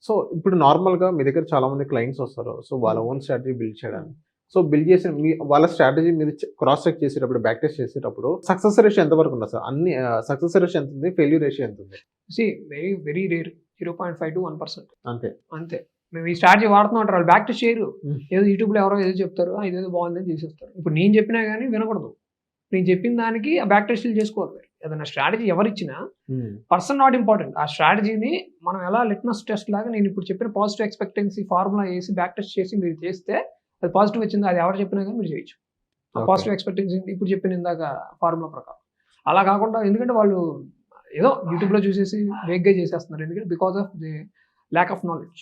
So ఇప్పుడు నార్మల్‌గా మీ దగ్గర చాలా మంది క్లయింట్స్ వస్తారు. సో వాళ్ళ హ్మ్. ఓన్ స్ట్రాటజీ బిల్డ్ చేయడానికి. సో బిల్డ్ చేసిన వాళ్ళ స్ట్రాటజీ మీద క్రాస్ చెక్ చేసేటప్పుడు, బ్యాక్ టెస్ట్ చేసేటప్పుడు సక్సెస్ రేషియో ఎంత వరకు ఉంటది సార్? అన్ని సక్సెస్ రేషియో ఎంత ఉంది? ఫెయిల్యూర్ రేషియో ఎంత ఉంది? సీ వెరీ రేర్ 0.5-1% అంతే. అంతే. మేము ఈ స్ట్రాటజీ వాడుతున్నాం అంటారు. వాళ్ళు బ్యాక్ టు షేరు. హ్మ్. ఏదో యూట్యూబ్‌లో ఎవరో ఏదో చెప్తారు. ఇదేదో బాగుందని చేసేస్తారు. ఇప్పుడు నేను చెప్పినా గాని వినకూడదు. నేను చెప్పిన దానికి ఆ బ్యాక్ టెస్టులు చేసుకోవాలి మీరు. ఏదైనా స్ట్రాటజీ ఎవరిచ్చినా హ్మ్. Person not important. ఆ స్ట్రాటజీని మనం ఎలా లిట్మస్ టెస్ట్ లాగా నేను ఇప్పుడు చెప్పిన పాజిటివ్ ఎక్స్‌పెక్టెన్సీ ఫార్ములా ఏసి బ్యాక్ టెస్ట్ చేసి మీరు చేస్తే అది పాజిటివ్ వచ్చింది. అది ఎవరు చెప్పినా గాని మీరు చేయొచ్చు. ఆ ఓకే. పాజిటివ్ ఎక్స్‌పెక్టెన్సీ ఇప్పుడు చెప్పిన ఇందాక ఫార్ములా ప్రకారం. అలా కాకుండా ఎందుకంటే వాళ్ళు ఏదో యూట్యూబ్‌లో చూసేసి వేగ్‌గా చేసేస్తున్నారు. ఎందుకంటే because of the lack of knowledge.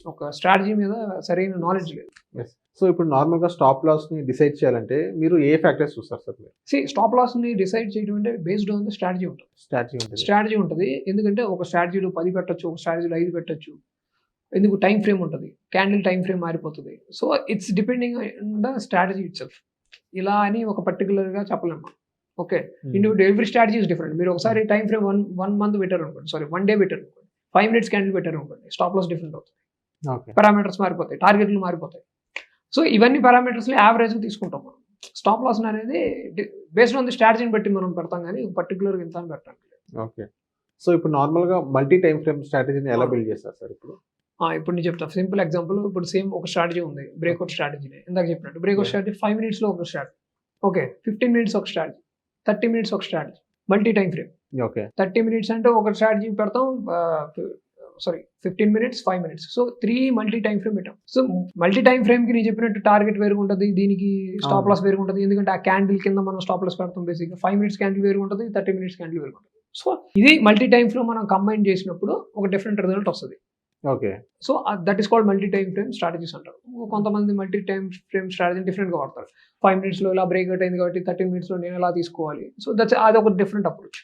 ఒక స్ట్రాటజీ మీద సరైన నాలెడ్జ్ లేదు. యెస్. సో ఇప్పుడు నార్మల్‌గా స్టాప్ లాస్‌ని డిసైడ్ చేయాలంటే మీరు ఏ ఫ్యాక్టర్స్ చూస్తారు సార్ మీరు? స్టాప్ లాస్‌ని డిసైడ్ చేయడం అంటే బేస్డ్ ఆన్ ది స్ట్రాటజీ ఉంటది. స్ట్రాటజీ ఉంటది. స్ట్రాటజీ ఉంటది. ఎందుకంటే ఒక స్ట్రాటజీలో 10 పెట్టొచ్చు. ఒక స్ట్రాటజీలో 5 పెట్టొచ్చు. ఎందుకు టైమ్ ఫ్రేమ్ ఉంటది. క్యాండిల్ టైమ్ ఫ్రేమ్ మారిపోతది. So, it's depending on the strategy itself. ఇలా అని ఒక పర్టిక్యులర్‌గా చెప్పలేం మనం. Okay. Hmm. Every strategy is different. మీరు ఒకసారి టైమ్ ఫ్రేమ్ 1 మంత్ పెట్టారనుకోండి. సారీ 1 డే పెట్టారనుకోండి. 5 మినిట్స్ క్యాండిల్ పెట్టారనుకోండి. స్టాప్ లాస్ డిఫరెంట్ అవుతుంది. ఓకే. పారామీటర్స్ మారిపోతాయి. టార్గెట్లు మారిపోతాయి. సో, ఇవన్నీ పారామీటర్స్‌ని యావరేజ్‌గా తీసుకుంటాం మనం. స్టాప్ లాస్ అనేది బేస్డ్ ఆన్ ది స్ట్రాటజీని బట్టి మనం పెడతాం గానీ పర్టిక్యులర్‌గా ఇంత అని పెట్టడానికి లేదు. ఓకే. సో ఇప్పుడు నార్మల్‌గా మల్టీ టైమ్ ఫ్రేమ్ స్ట్రాటజీని ఎలా అవును. బిల్డ్ చేస్తారు సార్ ఇప్పుడు? ఇప్పుడు నేను చెప్తా. సింపుల్ ఎగ్జాంపుల్ ఇప్పుడు సేమ్ ఒక స్ట్రాటజీ ఉంది. బ్రేక్‌ఔట్ స్ట్రాటజీనే. ఇందాక చెప్పినట్టు బ్రేక్‌ఔట్ యాహ్! స్ట్రాటజీ 5 మినిట్స్‌లో ఒక స్ట్రాటజీ. ఓకే. 15 మినిట్స్ ఒక స్ట్రాటజీ. 30 మినిట్స్ ఒక strategy. Multi time frame. Okay. 30 minutes అంటే ఒక స్ట్రాటజీ పెడతాం. Sorry 15 minutes, 5 minutes. So, 3 multi time frame పెట్టాం. సో, మల్టీ టైమ్ ఫ్రేమ్‌కి నేను చెప్పినట్టు టార్గెట్ వేరుగా ఉంటది. దీనికి స్టాప్ అవును. లాస్ వేరుగా ఉంటది. ఎందుకంటే ఆ క్యాండిల్ కింద మనం స్టాప్ లాస్ పెడతాం బేసిక్‌గా. 5 మినిట్స్ క్యాండిల్ వేరుగా ఉంటది. 30 మినిట్స్ క్యాండిల్ వేరుగా ఉంటది. సో, ఇది మల్టీ టైమ్ ఫ్రేమ్ మనం కంబైన్ చేసినప్పుడు ఒక డిఫరెంట్ రిజల్ట్ వస్తది. Okay. So, that is called multi time frame strategies అంటారు. కొంతమంది మల్టీ టైమ్ ఫ్రేమ్ స్ట్రాటజీని డిఫరెంట్‌గా వాడతారు. 5 మినిట్స్‌లో ఇలా బ్రేక్‌ఔట్ అయింది కాబట్టి 30 మినిట్స్‌లో నేను ఎలా తీసుకోవాలి. సో, అదొక డిఫరెంట్ అప్రోచ్.